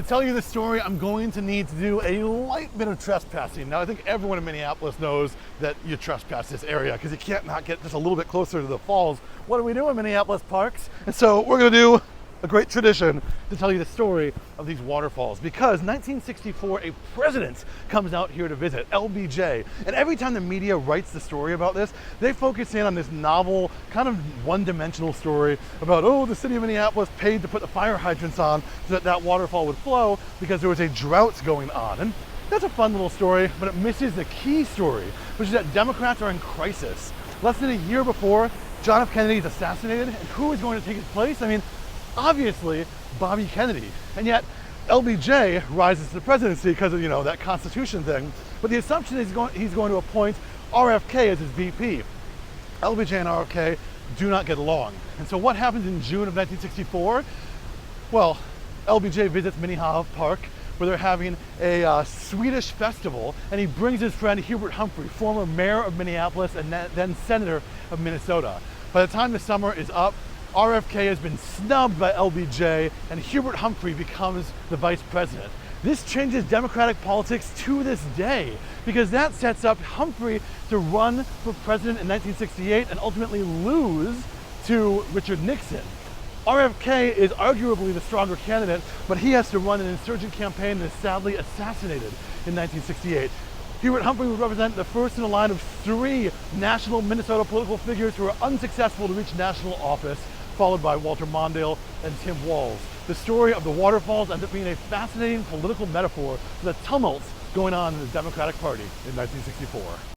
To tell you this story, I'm going to need to do a light bit of trespassing. Now, I think everyone in Minneapolis knows that you trespass this area because you can't not get just a little bit closer to the falls. What do we do in Minneapolis parks? And so we're gonna do a great tradition to tell you the story of these waterfalls, because 1964, a president comes out here to visit, LBJ. And every time the media writes the story about this, they focus in on this novel, kind of one-dimensional story about, oh, the city of Minneapolis paid to put the fire hydrants on so that that waterfall would flow because there was a drought going on. And that's a fun little story, but it misses the key story, which is that Democrats are in crisis. Less than a year before John F. Kennedy is assassinated, and who is going to take his place? I mean, obviously Bobby Kennedy. And yet LBJ rises to the presidency because of, that Constitution thing. But the assumption is he's going to appoint RFK as his VP. LBJ and RFK do not get along. And so what happens in June of 1964? Well, LBJ visits Minnehaha Park, where they're having a Swedish festival, and he brings his friend Hubert Humphrey, former mayor of Minneapolis and then senator of Minnesota. By the time the summer is up, RFK has been snubbed by LBJ, and Hubert Humphrey becomes the vice president. This changes Democratic politics to this day, because that sets up Humphrey to run for president in 1968 and ultimately lose to Richard Nixon. RFK is arguably the stronger candidate, but he has to run an insurgent campaign and is sadly assassinated in 1968. Hubert Humphrey would represent the first in a line of 3 national Minnesota political figures who are unsuccessful to reach national office, followed by Walter Mondale and Tim Walz. The story of the waterfalls ends up being a fascinating political metaphor for the tumults going on in the Democratic Party in 1964.